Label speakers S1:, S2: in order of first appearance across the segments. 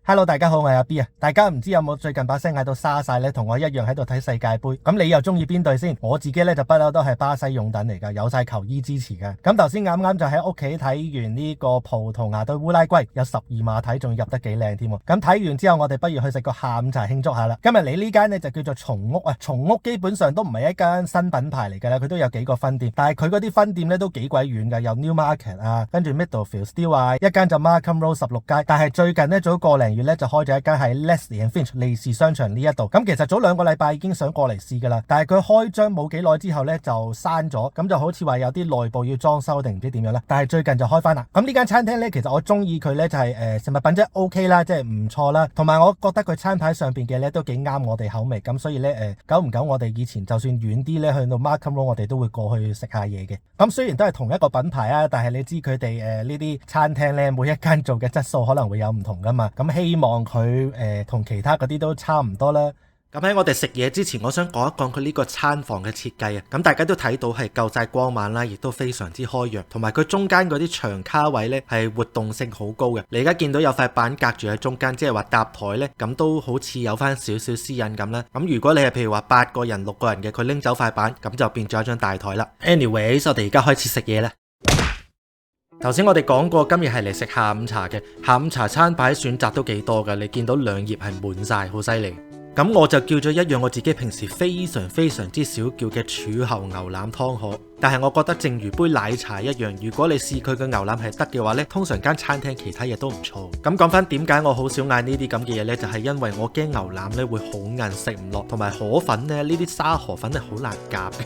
S1: Hello，大家好，我係阿 B 啊！大家唔知有冇最近把聲嗌到沙晒呢？同我一樣喺度睇世界盃。咁你又中意邊隊先？我自己呢就不嬲都係巴西擁躉嚟噶，有晒球衣支持噶。咁頭先啱啱就喺屋企睇完呢個葡萄牙對烏拉圭，有12碼睇，仲入得幾靚添。咁睇完之後，我哋不如去食個下午茶慶祝下啦。今日嚟呢間呢就叫做松屋啊，松屋基本上都唔係一間新品牌嚟噶啦，佢都有幾個分店，但係佢嗰啲分店呢都幾鬼遠噶，有 Newmarket 啊，跟住 Middlefield Still 啊，一間就 Markham Road 16街，但係最近呢早個零月呢就開咗一間喺 Leslie and Finch 利士商場呢一度。咁其實早2個禮拜已經想過嚟試噶啦，但係佢開張冇幾耐之後呢就閂咗，咁就好似話有啲內部要裝修定唔知點樣啦。但係最近就開翻啦。咁呢間餐廳呢，其實我中意佢呢就係食物品質 OK 啦，即係唔錯啦，同埋我覺得佢餐牌上邊嘅呢都幾啱我哋口味。咁所以呢，久唔久我哋以前就算遠啲呢，去到 Markham Road 我哋都會過去食下嘢嘅。咁雖然都係同一個品牌啊，但係你知佢哋呢啲餐廳呢，每一間做嘅質素可能會有唔同噶嘛。咁希望佢同其他嗰啲都差唔多啦。咁喺我哋食嘢之前，我想講一講佢呢個餐房嘅設計啊。咁大家都睇到係夠晒光猛啦，亦都非常之開揚，同埋佢中間嗰啲長卡位呢係活動性好高嘅。你而家見到有塊板隔住喺中間，即係話搭台呢，咁都好似有翻少少私隱咁啦。咁如果你係譬如話8個人、6個人嘅，佢拎走塊板，咁就變咗一張大台啦。Anyways， 我哋而家開始食嘢啦。頭先我哋講過，今日係嚟食下午茶嘅。下午茶餐牌選擇都幾多㗎，你見到2頁係滿晒，好犀利。咁我就叫咗一樣我自己平時非常之少叫嘅柱侯牛腩湯河。但係我覺得正如杯奶茶一樣，如果你試佢嘅牛腩係得嘅話呢，通常間餐廳其他嘢都唔錯。咁講翻點解我好少嗌呢啲咁嘅嘢呢？就係因為我驚牛腩呢會好硬，食唔落，同埋河粉呢啲沙河粉係好難夾嘅。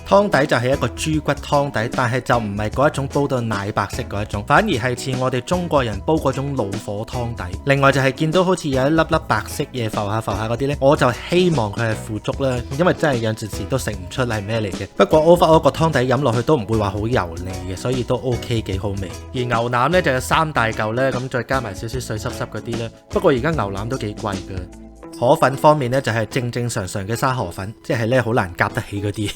S1: 湯底就係一個豬骨湯底，但係就唔係嗰一種煲到奶白色嗰一種，反而係似我哋中國人煲嗰種老火湯底。另外就係見到好似有一粒粒白色嘢浮下嗰啲呢，我就希望佢係腐竹啦，因為真係有陣時都食唔出係咩嚟嘅。不過 overall個湯底飲落去都唔會話好油膩嘅，所以都 OK 幾好味。而牛腩呢就有3大嚿呢，咁再加埋少少水濕濕嗰啲呢。不過而家牛腩都幾貴㗎。河粉方面呢，就係正常嘅沙河粉，即係呢好難夾得起嗰啲。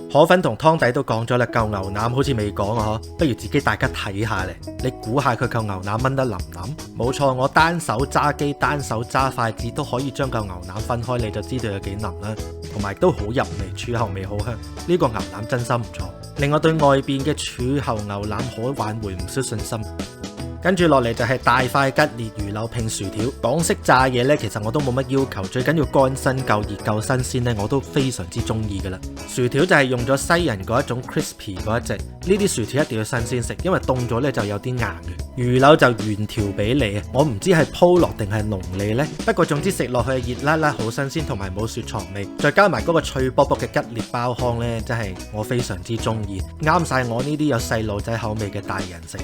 S1: 河粉同湯底都講咗啦，嚿牛腩好似未講啊，不如自己大家睇下咧。你估下佢嚿牛腩炆得腍唔腍？冇錯，我單手揸機單手揸筷子都可以將嚿牛腩分開，你就知道有幾腍啦。同埋都好入味，柱侯味好香，呢個牛腩真心唔錯。另外對外邊嘅柱侯牛腩可挽回唔少信心。跟住落嚟就係大塊吉列魚柳拼薯條。港式炸嘢呢，其實我都冇乜要求，最緊要乾身夠熱夠新鮮呢，我都非常之中意噶啦。薯條就係用咗西人嗰一種 crispy 嗰一隻，呢啲薯條一定要新鮮食，因為凍咗呢就有啲硬嘅。魚柳就原條比例啊，我唔知係鋪落定係濃脷呢，不過總之食落去熱辣辣好新鮮，同埋冇雪藏味，再加埋嗰個脆卜卜嘅吉列包糠呢，真係我非常之中意，啱晒我呢啲有細路仔口味嘅大人食。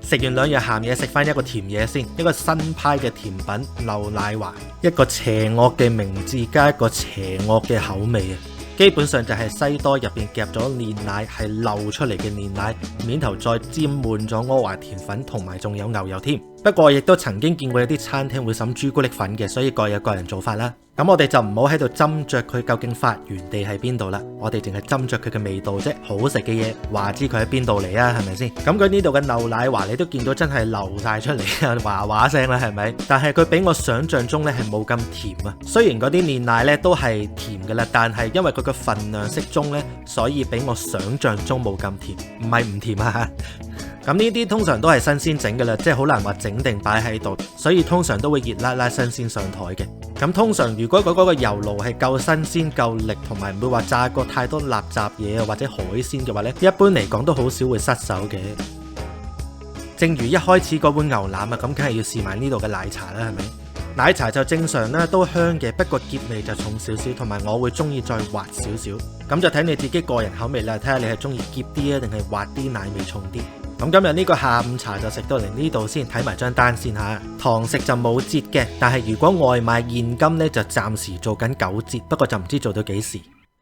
S1: 食完2樣鹹嘢，食翻一個甜嘢先，一個新派嘅甜品漏奶華，一個邪惡嘅名字加一個邪惡嘅口味啊！基本上就係西多入邊夾咗煉奶，係漏出嚟嘅煉奶，面頭再沾滿咗阿華田粉，同埋仲有牛油添。不過亦都曾經見過有啲餐廳會滲朱古力粉嘅，所以各有各人做法啦。咁我哋就唔好喺度斟酌佢究竟發源地喺邊度啦，我哋淨係斟酌佢嘅味道啫。好食嘅嘢話知佢喺邊度嚟啊，係咪先？咁佢呢度嘅漏奶華你都見到真係流晒出嚟啊，話話聲啦，係咪？但係佢比我想象中咧係冇咁甜啊。雖然嗰啲煉奶咧都係甜噶啦，但係因為佢嘅份量適中咧，所以比我想象中冇咁甜，唔係唔甜啊。咁呢啲通常都係新鮮整噶啦，即係好難話整定擺喺度，所以通常都會熱辣辣新鮮上台嘅。咁通常如果嗰個油爐係夠新鮮夠力，同埋唔會話炸過太多垃圾嘢或者海鮮嘅話呢，一般嚟講都好少會失手嘅。正如一開始嗰碗牛腩啊，咁梗係要試埋呢度嘅奶茶啦，係咪？奶茶就正常啦，都香嘅，不過澀味就重少少，同埋我會中意再滑少少。咁就睇你自己個人口味啦，睇下你係中意澀啲啊，定係滑啲，奶味重啲。咁今日呢個下午茶就食到嚟呢度先，睇埋張單先吓。堂食就冇折嘅，但係如果外賣現金呢，就暫時做緊9折，不過就唔知做到幾時。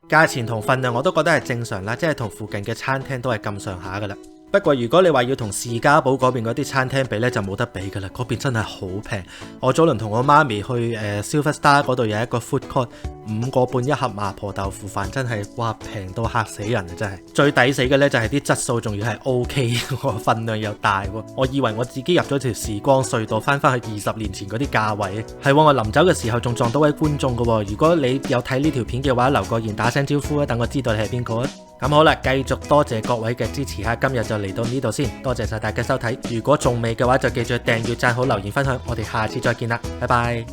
S1: 價錢同份量我都覺得係正常啦，即係同附近嘅餐廳都係咁上下噶啦。不過如果你話要同士嘉堡嗰邊嗰啲餐廳比呢，就冇得比噶啦，嗰邊真係好平。我早輪同我媽咪去Silver Star 嗰度有一個 food court， 5個半一盒麻婆豆腐飯，真係哇平到嚇死人啊！真係最抵死嘅呢，就係啲質素仲要係 OK， 份量又大喎。我以為我自己入咗條時光隧道，翻去20年前嗰啲價位。係喎，我臨走嘅時候仲撞到位觀眾噶喎。如果你有睇呢條片嘅話，留個言打聲招呼啊，等我知道你係邊個啊。咁好啦，繼續多謝各位嘅支持下，今日就嚟到呢度先，多謝晒大家收睇。如果仲未嘅話，就記住訂閱、讚好、留言、分享，我哋下次再見啦，拜拜。